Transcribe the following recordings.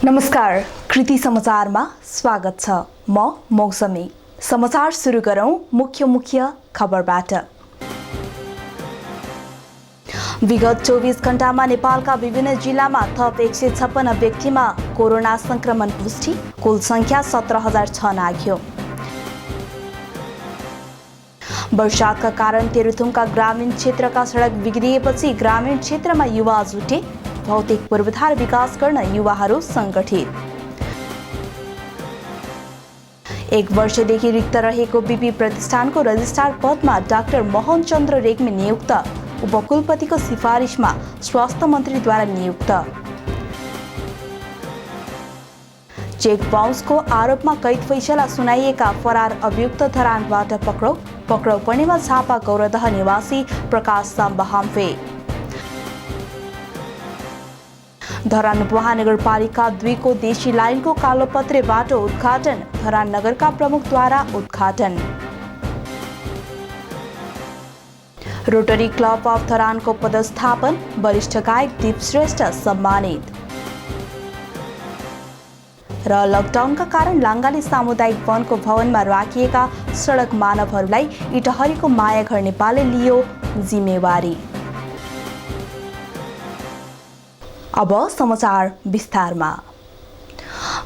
नमस्कार, कृति समाचारमा स्वागत छ। म मौसमी। समाचार सुरु गरौं मुख्य खबरबाट। विगत 24 घण्टामा नेपालका विभिन्न जिल्लामा थप 156 व्यक्तिमा कोरोना संक्रमण पुष्टि, कुल संख्या 17,006 नाग्यो। वर्षाका कारण तेह्रथुमका ग्रामीण क्षेत्रका सडक बिग्रिएपछि ग्रामीण क्षेत्रमा युवा जुटे, भौतिक पूर्वाधार विकास गर्न युवाहरू संगठित। 1 वर्षदेखि रिक्त रहेको बीपी प्रतिष्ठानको रजिस्ट्रार पदमा डाक्टर मोहन चन्द्र रेग्मी नियुक्त, उपकुलपतिको सिफारिसमा स्वास्थ्य मन्त्रीद्वारा नियुक्त। चेक बाउन्सको आरोपमा कैद फैसला सुनाइएका फरार अभियुक्त धरानबाट पक्राउ पर्नेमा झापा गौरदह निवासी प्रकाश साम्बा हाम्फे। धरान महानगरपालिका 2 को देशी लाइनको कालोपत्रे बाटो उद्घाटन, धरान नगरका प्रमुखद्वारा उद्घाटन। रोटरी क्लब अफ धरानको पदस्थापन, वरिष्ठ गायक दीप श्रेष्ठ सम्मानित। र लकडाउनका कारण लाङ्गाली सामुदायिक वनको भवनमा राखिएका सडक मानवहरूलाई इटहरीको मायाघर नेपालले लियो जिम्मेवारी। अब समाचार विस्तारमा।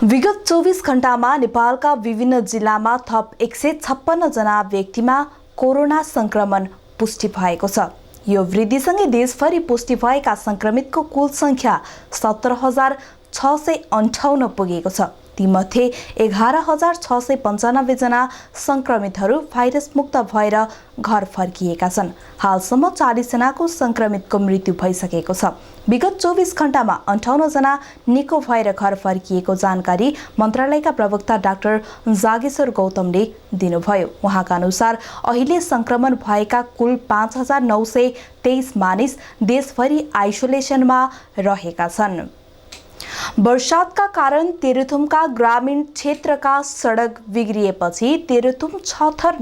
विगत 24 घण्टामा नेपालका विभिन्न जिल्लामा थप 156 जना व्यक्तिमा कोरोना संक्रमण पुष्टि भएको छ। यो वृद्धिसँगै देशभरि पुष्टि भएका संक्रमितको कुल संख्या 17,658 पुगेको छ। तीमध्ये 11,695 जना संक्रमितहरू भाइरस मुक्त भएर घर फर्किएका छन्। हालसम्म 40 जनाको संक्रमितको मृत्यु भइसकेको छ। विगत 24 घण्टामा 58 जना निको भएर घर फर्किएको जानकारी मन्त्रालयका प्रवक्ता डाक्टर जागेश्वर गौतमले दिनुभयो। उहाँका अनुसार अहिले संक्रमण भएका कुल 5,923 मानिस देशभरि आइसोलेसनमा रहेका छन्। वर्षातका कारण तेह्रथुमका ग्रामीण क्षेत्रका सडक बिग्रिएपछि तेह्रथुम 6 थर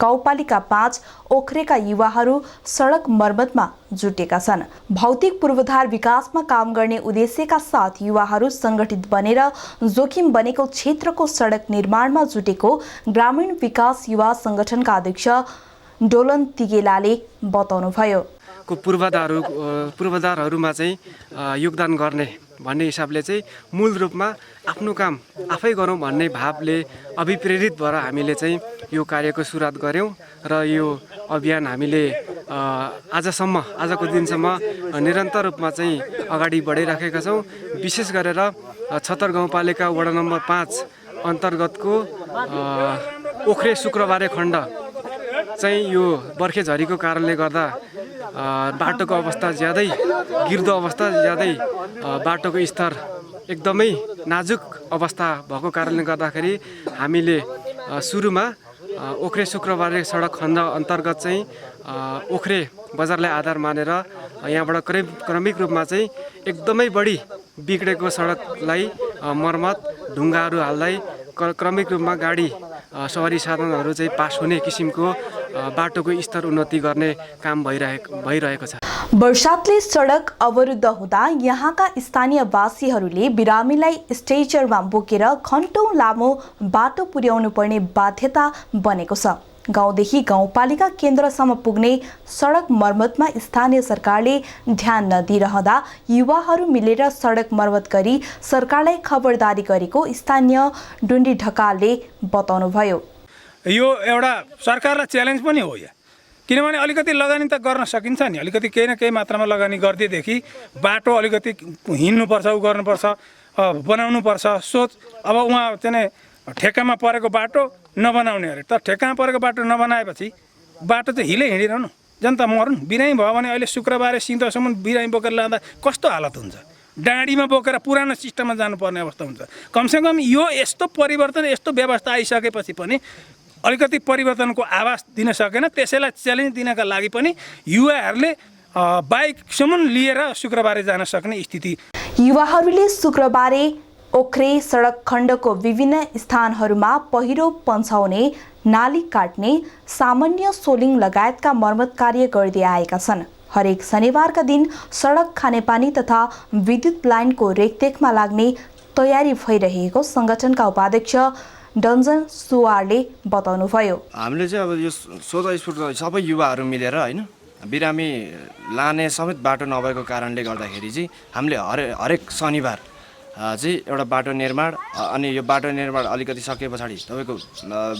गाउँपालिका 5 ओखरेका युवाहरू सडक मर्मतमा जुटेका छन्। भौतिक पूर्वाधार विकासमा काम गर्ने उद्देश्यका साथ युवाहरू संगठित बनेर जोखिम बनेको क्षेत्रको सडक निर्माणमा जुटेको ग्रामीण विकास युवा संगठनका अध्यक्ष डोलन तिगेलाले बताउनुभयो। पूर्वाधारहरूमा चाहिँ योगदान गर्ने भन्ने हिसाबले चाहिँ मूल रूपमा आफ्नो काम आफै गरौँ भन्ने भावले अभिप्रेरित भएर हामीले चाहिँ यो कार्यको सुरुवात गऱ्यौँ र यो अभियान हामीले आजको दिनसम्म निरन्तर रूपमा चाहिँ अगाडि बढाइराखेका छौँ। विशेष गरेर 76 गाउँपालिका वडा नम्बर 5 अन्तर्गतको ओखरे शुक्रबारे खण्ड चाहिँ यो बर्खे झरीको कारणले गर्दा बाटोको अवस्था ज्यादै गिर्दो अवस्था ज्यादै बाटोको स्तर एकदमै नाजुक अवस्था भएको कारणले गर्दाखेरि हामीले सुरुमा ओखरे शुक्रबारे सडक खण्ड अन्तर्गत चाहिँ ओखरे बजारलाई आधार मानेर यहाँबाट क्रमिक रूपमा चाहिँ एकदमै बढी बिग्रेको सडकलाई मर्मत ढुङ्गाहरू हाल्दै क्रमिक रूपमा गाडी सवारी साधनहरू चाहिँ पास हुने किसिमको बाटोको स्तर उन्नति गर्ने काम भइरहेको छ। वर्षातले सडक अवरुद्ध हुँदा यहाँका स्थानीयवासीहरूले बिरामीलाई स्ट्रेचरमा बोकेर घण्टौं लामो बाटो पुर्याउनु पर्ने बाध्यता बनेको छ। गाउँदेखि गाउँपालिका केन्द्रसम्म पुग्ने सडक मर्मतमा स्थानीय सरकारले ध्यान नदिइरहँदा युवाहरू मिलेर सडक मर्मत गरी सरकारलाई खबरदारी गरेको स्थानीय डुन्डी ढकालले बताउनुभयो। यो एउटा सरकारलाई च्यालेन्ज पनि हो या, किनभने अलिकति लगानी त गर्न सकिन्छ नि, अलिकति केही न केही मात्रामा लगानी गरिदिएदेखि बाटो अलिकति हिँड्नुपर्छ, गर्नुपर्छ, बनाउनुपर्छ सोच। अब उहाँ चाहिँ ठेक्कामा परेको बाटो नबनाउने अरे, तर ठेक्कामा परेको बाटो नबनाएपछि बाटो चाहिँ हिले हिँडिरहनु, जनता मर्नु। बिरामी भयो भने अहिले शुक्रबारे सिंहसम्म बिरामी बोकेर लाँदा कस्तो हालत हुन्छ, डाँडीमा बोकेर पुरानो सिस्टममा जानुपर्ने अवस्था हुन्छ। कमसेकम यो यस्तो परिवर्तन यस्तो व्यवस्था आइसकेपछि पनि अलिकति परिवर्तनको आवाज दिन सकेन। त्यसैलाई च्यालेन्ज दिनका लागि पनि युवाहरूले बाइकसम्म लिएर शुक्रबारे जान सक्ने स्थिति। युवाहरूले शुक्रबारे ओखरे सडक खण्डको विभिन्न स्थानहरूमा पहिरो पन्छाउने, नाली काट्ने, सामान्य सोलिङ लगायतका मर्मत कार्य गर्दै आएका छन्। हरेक शनिबारका दिन सडक, खानेपानी तथा विद्युत लाइनको रेखदेखमा लाग्ने तयारी भइरहेको सङ्गठनका उपाध्यक्ष डन्जन सुवारले बताउनुभयो। हामीले चाहिँ अब यो 16 स्फुट सबै युवाहरू मिलेर होइन बिरामी लाने समेत बाटो नभएको कारणले गर्दाखेरि चाहिँ हामीले हरेक शनिबार चाहिँ एउटा बाटो निर्माण अनि यो बाटो निर्माण अलिकति सके पछाडि तपाईँको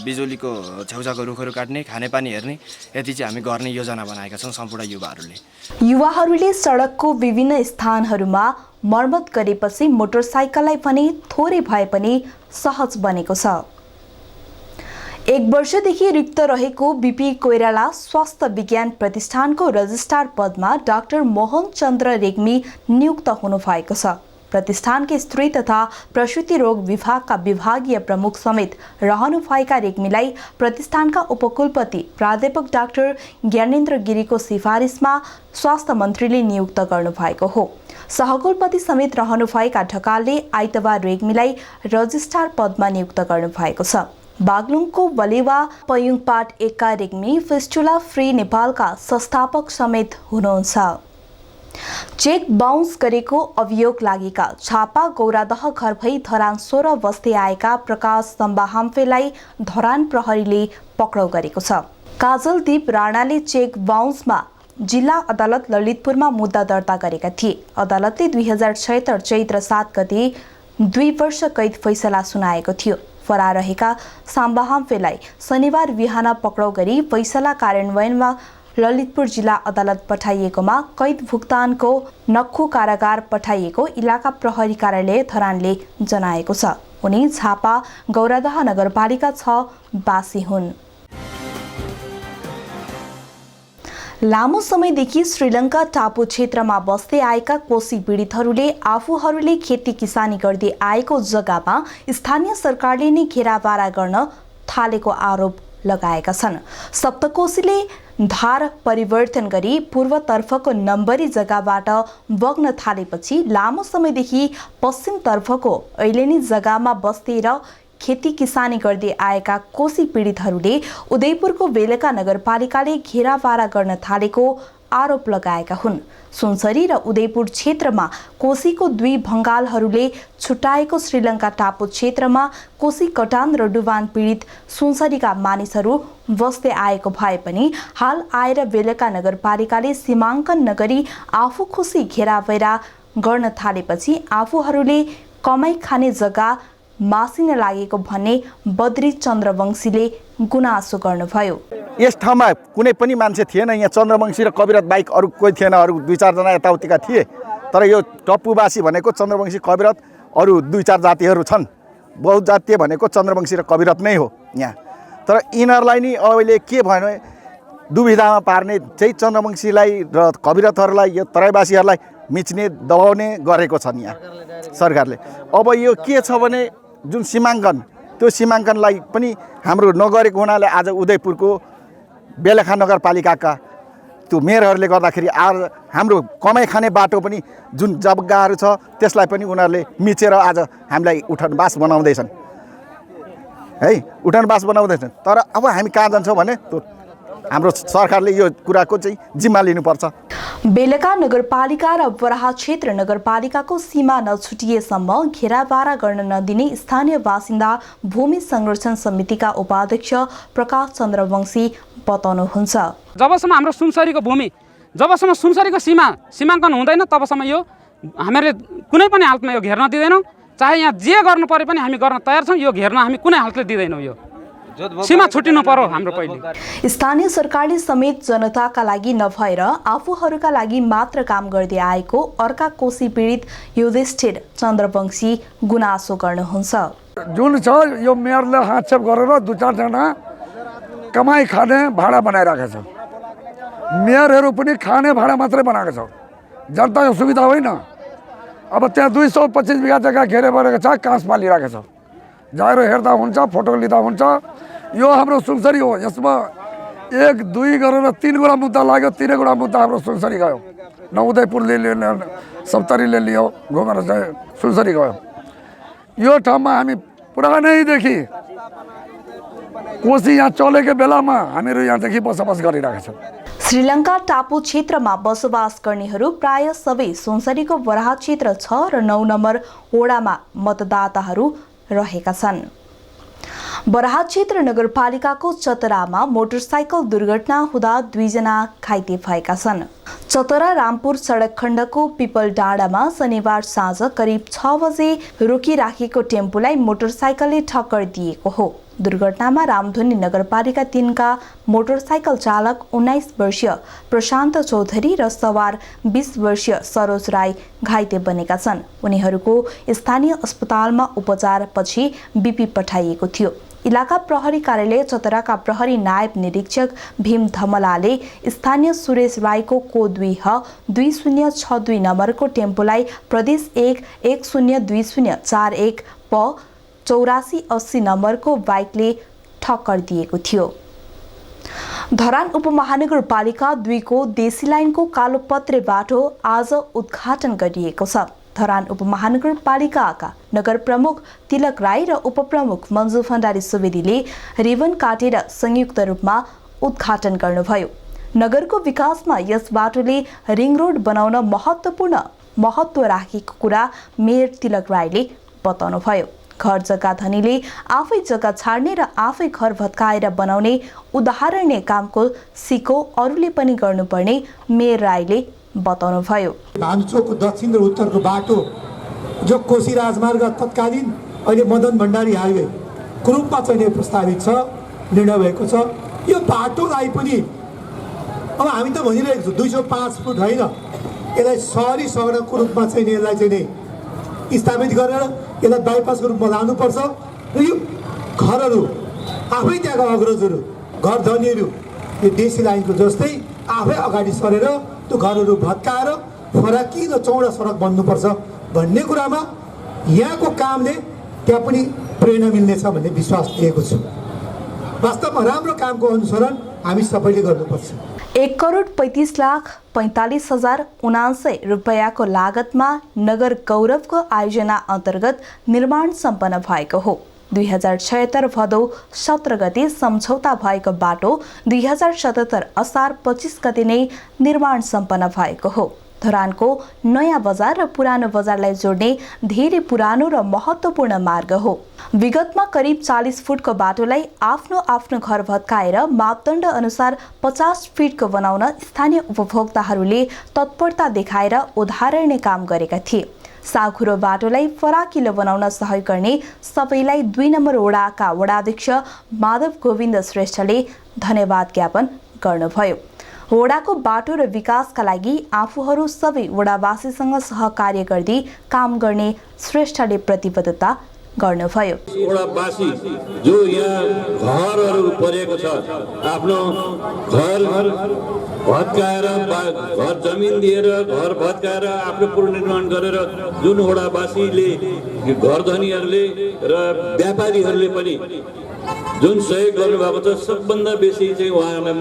बिजुलीको छेउछाउको रुखहरू काट्ने खानेपानी हेर्ने यति चाहिँ हामी गर्ने योजना बनाएका छौँ सम्पूर्ण युवाहरूले। युवाहरूले सडकको विभिन्न स्थानहरूमा मर्मत गरेपछि मोटरसाइकललाई पनि थोरै भए पनि सहज बनेको छ। 1 वर्षदेखि रिक्त रहेको बीपी कोइराला स्वास्थ्य विज्ञान प्रतिष्ठानको रजिस्ट्रार पदमा डाक्टर मोहन चन्द्र रेग्मी नियुक्त हुनुभएको छ। प्रतिष्ठानकै स्त्री तथा प्रसूति रोग विभागका विभागीय प्रमुख समेत रहनुभएका रेग्मीलाई प्रतिष्ठानका उपकुलपति प्राध्यापक डाक्टर ज्ञानेन्द्र गिरीको सिफारिसमा स्वास्थ्य मन्त्रीले नियुक्त गर्नुभएको हो। सहकुलपति समेत रहनुभएका ढकालले आइतबार रेग्मीलाई रजिस्ट्रार पदमा नियुक्त गर्नुभएको छ। बागलुङको बलेवा पयुङपाट 1 का रेग्मी फिस्टुला फ्री नेपालका संस्थापक समेत हुनुहुन्छ। चेक बाउन्स गरेको अभियोग लागेका छापा गौरादह घर भई धरान 16 बस्दै आएका प्रकाश सम्बाहाम्फेलाई धरान प्रहरीले पक्राउ गरेको छ। काजलदीप राणाले चेक बाउन्समा जिल्ला अदालत ललितपुरमा मुद्दा दर्ता गरेका थिए। अदालतले 2076 चैत्र 7 गते 2 वर्ष कैद फैसला सुनाएको थियो। फरार रहेका साम्बाहाम्फेलाई शनिबार बिहान पक्राउ गरी फैसला कार्यान्वयनमा ललितपुर जिल्ला अदालत पठाइएकोमा कैद भुक्तानको नक्खु कारागार पठाइएको इलाका प्रहरी कार्यालय धरानले जनाएको छ। उनी झापा गौरादह नगरपालिका 6 बासी हुन्। लामो समयदेखि श्रीलङ्का टापु क्षेत्रमा बस्दै आएका कोशी पीडितहरूले आफूहरूले खेती किसानी गर्दै आएको जग्गामा स्थानीय सरकारले नै घेराबारा गर्न थालेको आरोप लगाएका छन्। सप्तकोशीले धार परिवर्तन गरी पूर्वतर्फको नम्बरी जग्गाबाट बग्न थालेपछि लामो समयदेखि पश्चिमतर्फको ऐलेनी जग्गामा बस्दै र खेती किसानी गर्दै आएका कोशी पीडितहरूले उदयपुरको बेलका नगरपालिकाले घेराबारा गर्न थालेको आरोप लगाएका हुन्। सुनसरी र उदयपुर क्षेत्रमा कोशीको 2 भङ्गालहरूले छुट्याएको श्रीलङ्का टापु क्षेत्रमा कोशी कटान र डुबान पीडित सुनसरीका मानिसहरू बस्दै आएको भए पनि हाल आएर बेलका नगरपालिकाले सीमाङ्कन नगरी आफू खुसी घेराबेरा गर्न थालेपछि आफूहरूले कमाई खाने जग्गा मासिन लागेको भन्ने बद्री चन्द्रवंशीले गुनासो गर्नुभयो। यस ठाउँमा कुनै पनि मान्छे थिएन। यहाँ चन्द्रवंशी र कविरत बाहेक अरू कोही थिएन। अरू 2-4 जना यताउतिका थिए। तर यो टप्पुवासी भनेको चन्द्रवंशी कविरत अरू 2-4 जातिहरू छन्। बहुजातीय भनेको चन्द्रवंशी र कविरत नै हो यहाँ। तर यिनीहरूलाई नि अहिले के भने दुविधामा पार्ने चाहिँ चन्द्रवंशीलाई र कविरतहरूलाई यो तराईवासीहरूलाई मिच्ने दबाउने गरेको छन् यहाँ सरकारले। अब यो के छ भने जुन सीमाङ्कन त्यो सीमाङ्कनलाई पनि हाम्रो नगरेको हुनाले आज उदयपुरको बेलखा नगरपालिकाका त्यो मेयरहरूले गर्दाखेरि आज हाम्रो कमाइ खाने बाटो पनि जुन जग्गाहरू छ त्यसलाई पनि उनीहरूले मिचेर आज हामीलाई उठनबास बनाउँदैछन् है। उठनबास बनाउँदैछन्। तर अब हामी कहाँ जान्छौँ भने हाम्रो सरकारले यो कुराको चाहिँ जिम्मा लिनुपर्छ। बेलका नगरपालिका र बराहा क्षेत्र नगरपालिकाको सीमा नछुटिएसम्म घेराबारा गर्न नदिने स्थानीय बासिन्दा भूमि संरक्षण समितिका उपाध्यक्ष प्रकाश चन्द्रवंशी बताउनुहुन्छ। जबसम्म हाम्रो सुनसरीको भूमि जबसम्म सुनसरीको सीमाङ्कन हुँदैन तबसम्म यो हामीले कुनै पनि हालतमा यो घेर्न दिँदैनौँ। चाहे यहाँ जे गर्नु परे पनि हामी गर्न तयार छौँ। यो घेर्न हामी कुनै हालतले दिँदैनौँ। यो सीमा छुटिनु पर्यो हाम्रो पहिले। स्थानीय सरकारले समेत जनताका लागि नभएर आफूहरूका लागि मात्र काम गर्दै आएको अर्का कोशी पीडित युधिष्ठिर चन्द्रवंशी गुनासो गर्नुहुन्छ। जुन छ यो मेयरले हातछेप गरेर 2-4 जना कमाई खाने भाडा बनाइरहेको छ। मेयरहरू पनि खाने भाडा मात्रै बनाएको छ। जनताको सुविधा होइन। अब त्यहाँ 225 बिघा जग्गा घेरे परेको छ। काँस पालिरहेको छ। जाएर हेर्दा हुन्छ, फोटो लिँदा हुन्छ। यो हाम्रो सुनसरी हो। यसमा 1-2 गरेर 3 गुणा मुद्दा लाग्यो। 3 गुणा मुद्दा हाम्रो सुनसरी गयो। न उदयपुरले लियो न सप्तरीले लियो, घुमेर चाहिँ सुनसरी गयो। यो ठाउँमा हामी पुरानैदेखि कोशी यहाँ चलेको बेलामा हामीहरू यहाँदेखि बसोबास गरिरहेका छौँ। श्रीलङ्का टापु क्षेत्रमा बसोबास गर्नेहरू प्राय सबै सुनसरीको बराहा क्षेत्र 6 र 9 नम्बर वडामा मतदाताहरू रहेका छन्। बराहा क्षेत्र नगरपालिकाको चतरामा मोटरसाइकल दुर्घटना हुँदा 2 जना घाइते भएका छन्। चतरा रामपुर सडक खण्डको पिपल डाँडामा शनिबार साँझ करिब 6 बजे रोकिराखेको टेम्पोलाई मोटरसाइकलले ठक्कर दिएको हो। दुर्घटनामा रामधुनी नगरपालिका 3 का मोटरसाइकल चालक 19 वर्षीय प्रशान्त चौधरी र सवार 20 वर्षीय सरोज राई घाइते बनेका छन्। उनीहरूको स्थानीय अस्पतालमा उपचारपछि बीपी पठाइएको थियो। इलाका प्रहरी कार्यालय चतराका प्रहरी नायब निरीक्षक भीम धमलाले स्थानीय सुरेश राईको कोड 2062 नम्बरको टेम्पोलाई प्रदेश 1102041 प 8480 नम्बरको बाइकले ठक्कर दिएको थियो। धरान उपमहानगरपालिका 2 को देशी लाइनको कालोपत्रे बाटो आज उद्घाटन गरिएको छ। धरान उपमहानगरपालिकाका नगर प्रमुख तिलक राई र उपप्रमुख मन्जु भण्डारी सुवेदीले रिबन काटेर संयुक्त रूपमा उद्घाटन गर्नुभयो। नगरको विकासमा यस बाटोले रिङ रोड बनाउन महत्त्व राखेको कुरा मेयर तिलक राईले बताउनुभयो। घर जग्गा धनीले आफै जग्गा छाड्ने र आफै घर भत्काएर बनाउने उदाहरणीय कामको सिको अरूले पनि गर्नुपर्ने मेयर राईले बताउनुभयो। भानुचोक दक्षिण र उत्तरको बाटो जो कोशी राजमार्ग तत्कालीन अहिले मदन भण्डारी हाइवे को रूपमा चाहिँ प्रस्तावित छ, निर्णय भएको छ। यो बाटोलाई पनि अब हामी त भनिरहेको छौँ 205 फुट होइन, यसलाई सहरी सडकको रूपमा चाहिँ यसलाई चाहिँ स्थापित गरेर यसलाई बाइपासको रूपमा लानुपर्छ र यो घरहरू आफै त्यहाँका अग्रजहरू घर धनीहरू यो देशी लाइनको जस्तै आफै अगाडि सरेर त्यो घरहरू भत्काएर फराकिलो चौडा सडक बन्नुपर्छ भन्ने कुरामा यहाँको कामले त्यहाँ पनि प्रेरणा मिल्नेछ भन्ने विश्वास लिएको छु। वास्तवमा राम्रो कामको अनुसरण हामी सबैले गर्नुपर्छ। 1,35,45,079 रुपैयाँको लागतमा नगर गौरवको आयोजना अन्तर्गत निर्माण सम्पन्न भएको हो। 2076 भदौ 17 गते सम्झौता भएको बाटो 2077 असार 25 गते नै निर्माण सम्पन्न भएको हो। धरानको नयाँ बजार र पुरानो बजारलाई जोड्ने धेरै पुरानो र महत्त्वपूर्ण मार्ग हो। विगतमा करिब 40 फुटको बाटोलाई आफ्नो घर भत्काएर मापदण्ड अनुसार 50 फिटको बनाउन स्थानीय उपभोक्ताहरूले तत्परता देखाएर उदाहरणीय काम गरेका थिए। साँघुरो बाटोलाई फराकिलो बनाउन सहयोग गर्ने सबैलाई 2 नम्बर वडाका वडाध्यक्ष माधव गोविन्द श्रेष्ठले धन्यवाद ज्ञापन गर्नुभयो। वडाको बाटो र विकासका लागि आफूहरू सबै वडावासीसँग सहकार्य गर्दै काम गर्ने श्रेष्ठले प्रतिबद्धता गर्नुभयो। वडावासी जो यहाँ घरहरू परेको छ, आफ्नो घर भत्काएर घर जमिन दिएर घर भत्काएर आफ्नो पुनर्निर्माण गरेर जुन वडावासीले घर धनीहरूले र व्यापारीहरूले पनि जुन सहयोग गर्नुभएको छ सबभन्दा बेसी चाहिँ उहाँहरूलाई म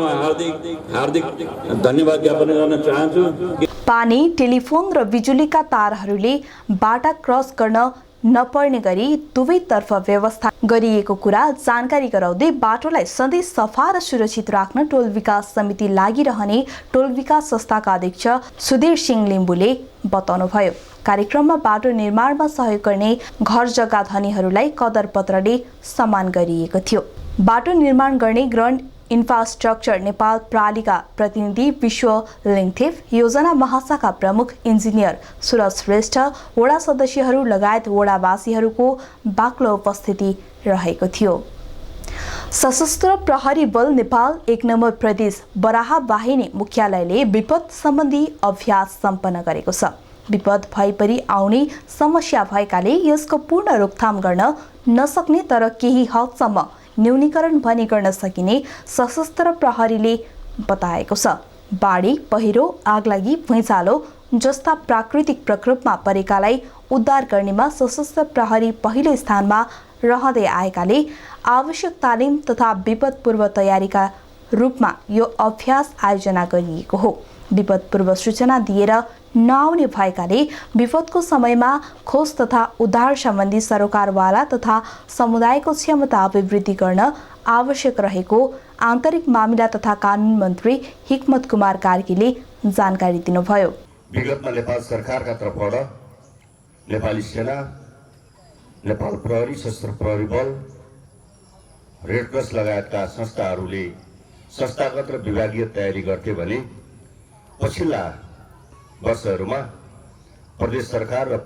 हार्दिक धन्यवाद ज्ञापन गर्न चाहन्छु। पानी, टेलिफोन र बिजुलीका तारहरूले बाटा क्रस गर्न नपर्ने गरी दुवैतर्फ व्यवस्था गरिएको कुरा जानकारी गराउँदै बाटोलाई सधैँ सफा र सुरक्षित राख्न टोल विकास समिति लागिरहने टोल विकास संस्थाका अध्यक्ष सुधीर सिंह लिम्बुले बताउनुभयो। कार्यक्रममा बाटो निर्माणमा सहयोग गर्ने घर जग्गा धनीहरूलाई कदर पत्रले सम्मान गरिएको थियो। बाटो निर्माण गर्ने ग्रान्ड इन्फ्रास्ट्रक्चर नेपाल प्रालिका प्रतिनिधि विश्व लिङथेप, योजना महाशाखा प्रमुख इन्जिनियर सुरज श्रेष्ठ, वडा सदस्यहरू लगायत वडावासीहरूको बाक्लो उपस्थिति रहेको थियो। सशस्त्र प्रहरी बल नेपाल 1 नम्बर प्रदेश बराहा वाहिनी मुख्यालयले विपद सम्बन्धी अभ्यास सम्पन्न गरेको छ। विपद भएपरि आउने समस्या भएकाले यसको पूर्ण रोकथाम गर्न नसक्ने तर केही हदसम्म न्यूनीकरण पनि गर्न सकिने सशस्त्र प्रहरीले बताएको छ। बाढी, पहिरो, आगलागी, भुइँचालो जस्ता प्राकृतिक प्रकोपमा परेकालाई उद्धार गर्नेमा सशस्त्र प्रहरी पहिलो स्थानमा रहँदै आएकाले आवश्यक तालिम तथा विपद पूर्व तयारीका रूपमा यो अभ्यास आयोजना गरिएको हो। विपद पूर्व सूचना दिएर नआउने भएकाले विपदको समयमा खोज तथा उद्धार सम्बन्धी सरकारवाला तथा समुदायको क्षमता अभिवृद्धि गर्न आवश्यक रहेको आन्तरिक मामिला तथा कानुन मन्त्री हिक्मत कुमार कार्कीले जानकारी दिनुभयो। विगतमा नेपाल सरकारका तर्फबाट नेपाली सेना, नेपाल प्रहरी, सशस्त्र प्रहरी बल, रेडक्रस लगायतका संस्थाहरूले संस्थागत र विभागीय तयारी गर्थे भने पछिल्ला वर्षहरूमा प्रदेश सरकार र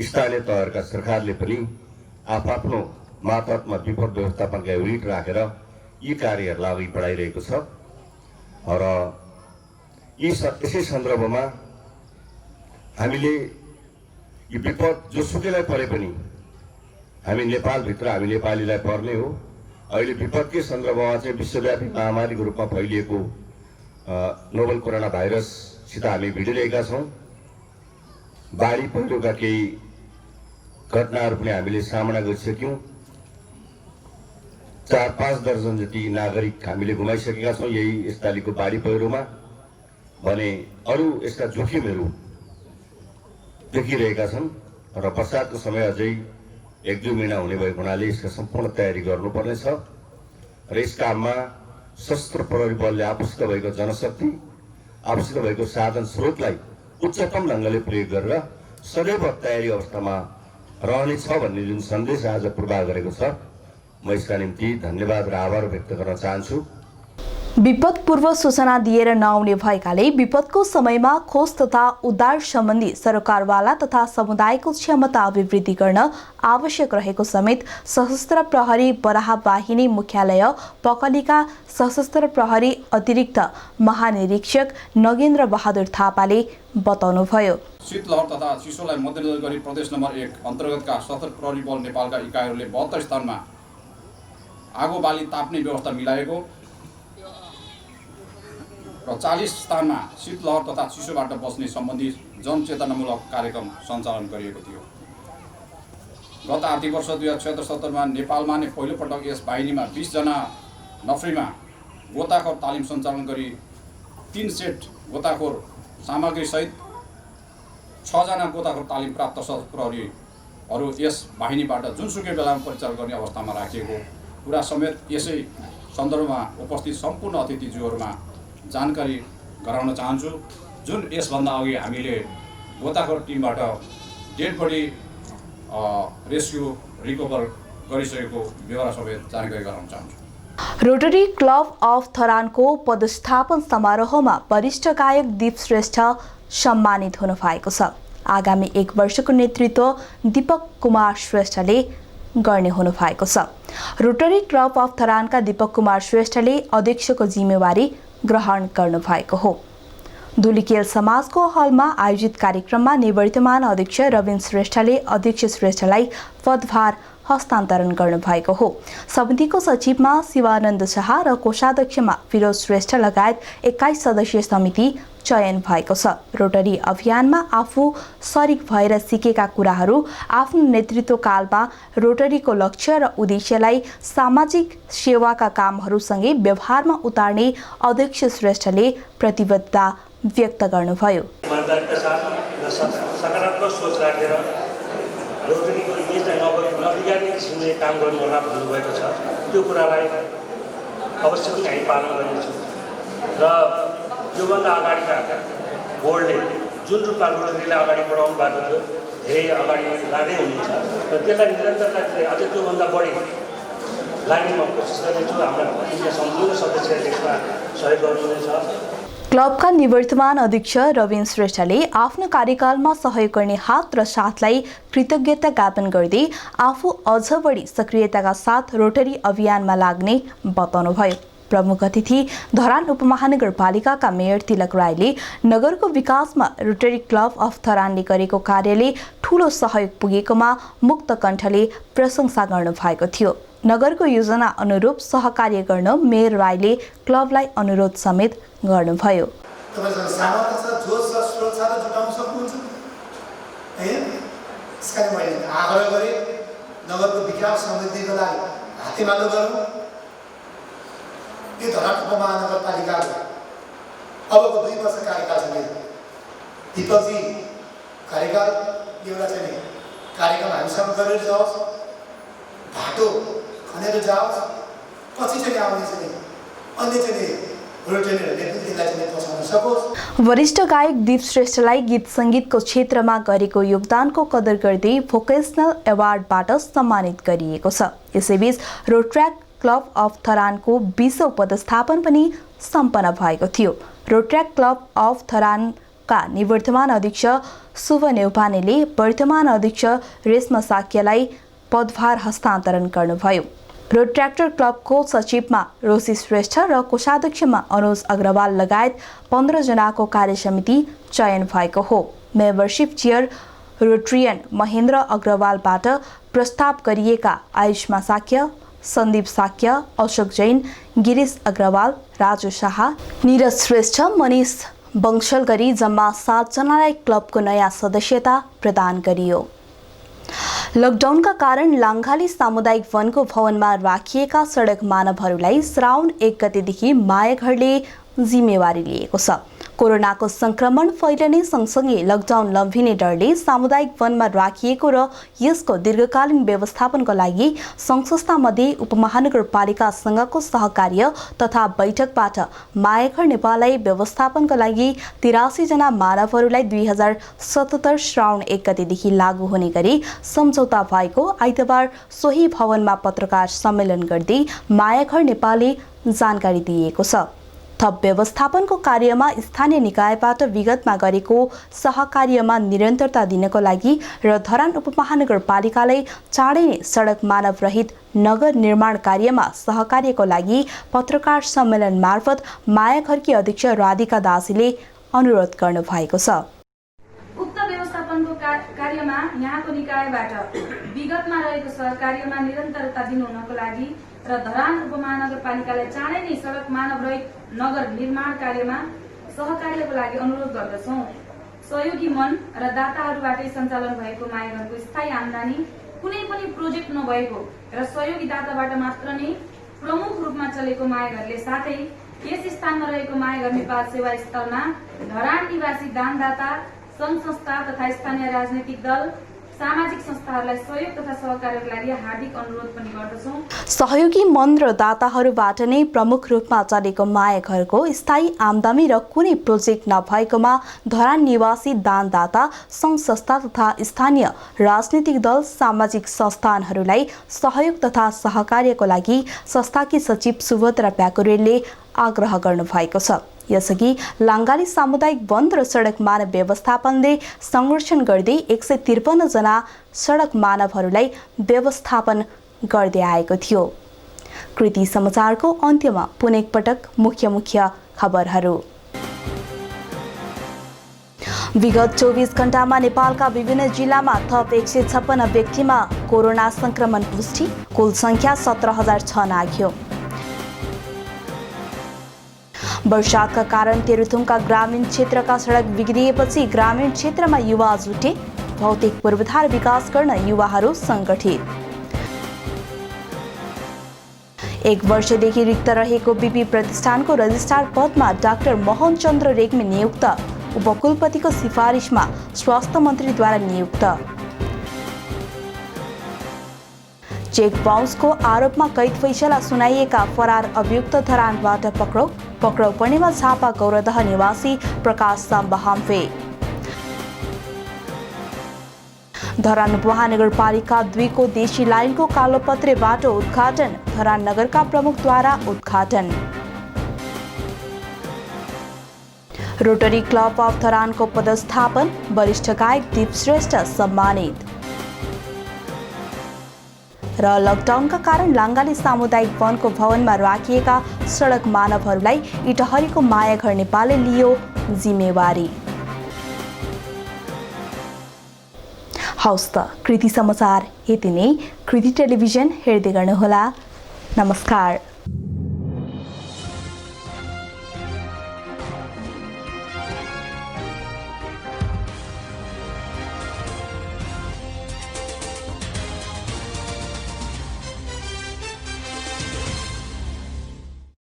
स्थानीय तहका सरकारले पनि आफ्नो मातहतमा विपद व्यवस्थापनका युनिट राखेर यी कार्यहरूलाई अघि बढाइरहेको छ र यसै सन्दर्भमा हामीले यो विपद जोसुकैलाई परे पनि हामी नेपालभित्र हामी नेपालीलाई पर्ने हो। अहिले विपदकै सन्दर्भमा चाहिँ विश्वव्यापी महामारीको रूपमा फैलिएको नोभल कोरोना भाइरससित हामी भिडिरहेका छौँ। बाढी पहिरोका केही घटनाहरू पनि हामीले सामना गरिसक्यौँ। 4-5 दर्जन जति नागरिक हामीले गुमाइसकेका छौँ यही यसपालिको बाढी पहिरोमा भने अरू यसका जोखिमहरू देखिरहेका छन् र वर्षाको समय अझै 1-2 महिना हुने भएको हुनाले यसका सम्पूर्ण तयारी गर्नुपर्ने छ र यस काममा सशस्त्र प्रहरी बलले आफूसित भएको जनशक्ति, आफूसित भएको साधन स्रोतलाई उच्चतम ढङ्गले प्रयोग गरेर सदैव तयारी अवस्थामा रहनेछ भन्ने जुन सन्देश आज पूर्वाह गरेको छ, म यसका निम्ति धन्यवाद र आभार व्यक्त गर्न चाहन्छु। विपद पूर्व सूचना दिएर नआउने भएकाले विपदको समयमा खोज तथा उद्धार सम्बन्धी सरकारवाला तथा समुदायको क्षमता अभिवृद्धि गर्न आवश्यक रहेको समेत सशस्त्र प्रहरी बराह वाहिनी मुख्यालय पकलीका सशस्त्र प्रहरी अतिरिक्त महानिरीक्षक नगेन्द्र बहादुर थापाले बताउनुभयो। शीतलहर तथा चिसोलाई मध्यनजर गरी प्रदेश नम्बर 1 अन्तर्गतका सशस्त्र प्रहरी बल नेपालका इकाइहरूले 72 स्थानमा आगो बाली ताप्ने व्यवस्था मिलाएको र 40 स्थानमा शीतलहर तथा चिसोबाट बच्ने सम्बन्धी जनचेतनामूलक कार्यक्रम सञ्चालन गरिएको थियो। गत आर्थिक वर्ष 2076-77मा नेपालमा नै पहिलोपटक यस बाहिनीमा 20 जना नफ्रीमा गोताखोर तालिम सञ्चालन गरी 3 सेट गोताखोर सामग्री सहित 6 जना गोताखोर तालिम प्राप्त सशस्त्र प्रहरीहरू यस बाहिनीबाट जुनसुकै बेलामा परिचालन गर्ने अवस्थामा राखिएको कुरा समेत यसै सन्दर्भमा उपस्थित सम्पूर्ण अतिथिज्यूहरूमा जानकारी गराउन चाहन्छु। जुन यसभन्दा अघि हामीले गोताखोर टिमबाट डेड बडी रेस्क्यु रिकभर गरिसकेको व्यवहार समेत जानकारी गराउन चाहन्छु। रोटरी क्लब अफ थरानको पदस्थापन समारोहमा वरिष्ठ गायक दीप श्रेष्ठ सम्मानित हुनु भएको छ। आगामी 1 वर्षको नेतृत्व दीपक कुमार श्रेष्ठले गर्ने हुनु भएको छ। रोटरी क्लब अफ थरानका दीपक कुमार श्रेष्ठले अध्यक्षको जिम्मेवारी ग्रहण गर्नु भएको हो। धुलिखेल समाजको हलमा आयोजित कार्यक्रममा निवर्तमान अध्यक्ष रविन श्रेष्ठले अध्यक्ष श्रेष्ठलाई पदभार हस्तान्तरण गर्नुभएको हो। समितिको सचिवमा शिवानन्द शाह र कोषाध्यक्षमा फिरोज श्रेष्ठ लगायत 21 सदस्यीय समिति चयन भएको छ। रोटरी अभियानमा आफू सरिक भएर सिकेका कुराहरू आफ्नो नेतृत्व कालमा रोटरीको लक्ष्य र उद्देश्यलाई सामाजिक सेवाका कामहरूसँगै व्यवहारमा उतार्ने अध्यक्ष श्रेष्ठले प्रतिबद्धता व्यक्त गर्नुभयो। सकारात्मक सोच राखेर रोटरीको इमेजलाई नबिगार्ने किसिमले काम गर्नुहोला भन्नुभएको छ। त्यो कुरालाई अवश्य पनि हामी पालन गर्नेछौँ र योभन्दा अगाडिका बोर्डले जुन रूपमा रोटरीलाई अगाडि बढाउनु भएको थियो धेरै अगाडि लाँदै हुनुहुन्छ र त्यसलाई निरन्तरता अझै त्योभन्दा बढी लाग्ने म कोसिस गर्नेछु। हाम्रा सम्पूर्ण सदस्यहरूले यसमा सहयोग गर्नुहुनेछ। क्लबका निवर्तमान अध्यक्ष रविन श्रेष्ठले आफ्नो कार्यकालमा सहयोग गर्ने हात र साथलाई कृतज्ञता ज्ञापन गर्दै आफू अझ बढी सक्रियताका साथ रोटरी अभियानमा लाग्ने बताउनुभयो। प्रमुख अतिथि धरान उपमहानगरपालिकाका मेयर तिलक राईले नगरको विकासमा रोटरी क्लब अफ थरानले गरेको कार्यले ठूलो सहयोग पुगेकोमा मुक्त कण्ठले प्रशंसा गर्नुभएको थियो। नगरको योजना अनुरूप सहकार्य गर्न मेयर राईले क्लबलाई अनुरोध समेत गर्नुभयो। तपाईसँग सामर्थ्य छ, जोश छ, स्रोत छ र जुटाउन सक्नुहुन्छ हैन। त्यसकारण मैले आग्रह गरेँ नगरको विकास समृद्धिको लागि हातेमालो गरौँ। यो धरान उपमहानगरपालिकाको अबको 2 वर्ष कार्यकाल छ मेरो दीपकजी कार्यकाल एउटा चाहिँ नि कार्यक्रम हामीसँग गरेर जाओस् बाटो खनेर जाओस् पछि चाहिँ आउने चाहिँ अन्य चाहिँ रोटेरीहरूले पनि त्यसलाई चाहिँ पछाउन सकोस्। वरिष्ठ गायक दीप श्रेष्ठलाई गीत सङ्गीतको क्षेत्रमा गरेको योगदानको कदर गर्दै भोकेसनल एवार्डबाट सम्मानित गरिएको छ। यसैबीच रोट्र्याक क्लब अफ थरानको 20औं पदस्थापन पनि सम्पन्न भएको थियो। रोट्र्याक क्लब अफ थरानका निवर्तमान अध्यक्ष शुभ नेउपानेले वर्तमान अध्यक्ष रेशमा साक्यलाई पदभार हस्तान्तरण गर्नुभयो। रोट्र्याक्टर क्लबको सचिवमा रोशी श्रेष्ठ र कोषाध्यक्षमा अनुज अग्रवाल लगायत 15 जनाको कार्यसमिति चयन भएको हो। मेम्बरसिप चेयर रोट्रियन महेन्द्र अग्रवालबाट प्रस्ताव गरिएका आयुष्मा साक्य, सन्दीप साक्य, अशोक जैन, गिरीश अग्रवाल, राजु शाह, निरज श्रेष्ठ, मनिष बंशल गरी जम्मा 7 जनालाई क्लबको नयाँ सदस्यता प्रदान गरियो। लकडाउनका कारण लाङ्गाली सामुदायिक वनको भवनमा राखिएका सडक मानवहरूलाई श्रावण 1 गतेदेखि मायाघरले जिम्मेवारी लिएको छ। कोरोनाको संक्रमण फैलने सँगसँगै लकडाउन लम्भिने डरले सामुदायिक वनमा राखिएको र यसको दीर्घकालीन व्यवस्थापनको लागि संस्थामध्ये उपमहानगरपालिकासँगको सहकार्य तथा बैठकबाट मायाघर नेपाललाई व्यवस्थापनको लागि 83 जना मानवहरूलाई 2077 श्रावण 1 गतेदेखि लागू हुने गरी सम्झौता भएको आइतबार सोही भवनमा पत्रकार सम्मेलन गर्दै मायाघर नेपालले जानकारी दिएको छ। थप व्यवस्थापनको कार्यमा स्थानीय निकायबाट विगतमा गरेको सहकार्यमा निरन्तरता दिनको लागि र धरान उपमहानगरपालिकालाई चाँडै नै सडक मानवरहित नगर निर्माण कार्यमा सहकार्यको लागि पत्रकार सम्मेलन मार्फत मायाघरकी अध्यक्ष राधिका दासीले अनुरोध गर्नु भएको छ। उक्त व्यवस्थापनको कार्यमा यहाँको निकायबाट विगतमा रहेको सहकार्यमा निरन्तरता दिनु हुनको लागि र धरान उपमहानगरपालिकालाई चाँडै नै सडक मानवरहित नगर निर्माण कार्यमा सहकार्यको लागि अनुरोध गर्दछौँ। सहयोगी मन र दाताहरूबाटै सञ्चालन भएको मायाघरको स्थायी आम्दानी कुनै पनि प्रोजेक्ट नभएको र सहयोगी दाताबाट मात्र नै प्रमुख रूपमा चलेको मायाघरले साथै यस स्थानमा रहेको मायाघर नेपाल सेवा स्थलमा धरान निवासी दानदाता, सङ्घ संस्था तथा स्थानीय राजनैतिक दल, सामाजिक संस्थाहरूलाई सहयोग तथा सहकार्यको लागि हार्दिक अनुरोध पनि गर्दछौँ। सहयोगी मन र दाताहरूबाट नै प्रमुख रूपमा चलेको मायाघरको स्थायी आम्दानी र कुनै प्रोजेक्ट नभएकोमा धरान निवासी दानदाता, सङ्घ संस्था तथा स्थानीय राजनीतिक दल, सामाजिक संस्थानहरूलाई सहयोग तथा सहकार्यको लागि संस्थाकी सचिव सुभद्रा प्याकुरेलले आग्रह गर्नुभएको छ। यसअघि लाङ्गाली सामुदायिक वन र सडक मानव व्यवस्थापनले संरक्षण गर्दै 153 जना सडक मानवहरूलाई व्यवस्थापन गर्दै आएको थियो। कृति समाचारको अन्त्यमा पुनः एकपटक मुख्य खबरहरू। विगत 24 घण्टामा नेपालका विभिन्न जिल्लामा थप 156 व्यक्तिमा कोरोना संक्रमण पुष्टि, कुल संख्या 17,006 नाघ्यो। वर्षाका कारण तेह्रथुमका ग्रामीण क्षेत्रका सडक बिग्रिएपछि ग्रामीण क्षेत्रमा युवा जुटे, भौतिक पूर्वाधार विकास गर्न युवाहरू सङ्गठित। 1 वर्षदेखि रिक्त रहेको बीपी प्रतिष्ठानको रजिस्ट्रार पदमा डाक्टर मोहन चन्द्र रेग्मी नियुक्त, उपकुलपतिको सिफारिसमा स्वास्थ्य मन्त्रीद्वारा नियुक्त। चेक बाउन्सको आरोपमा कैद फैसला सुनाइएका फरार अभियुक्त धरानबाट पक्राउ पर्नेमा झापा गौरदह निवासी प्रकाश साम्बा हाम्फे। धरान उपमहानगरपालिका 2 को देशी लाइनको कालोपत्रे बाटो उद्घाटन, धरान नगरका प्रमुखद्वारा उद्घाटन। रोटरी क्लब अफ धरानको पदस्थापन, वरिष्ठ गायक दीप श्रेष्ठ सम्मानित। र लकडाउनका कारण लाङ्गाली सामुदायिक वनको भवनमा राखिएका सडक मानवहरूलाई इटहरीको मायाघर नेपालले लियो जिम्मेवारी। हवस् त कृति समाचार यति नै। कृति टेलिभिजन हेर्दै गर्नुहोला। नमस्कार।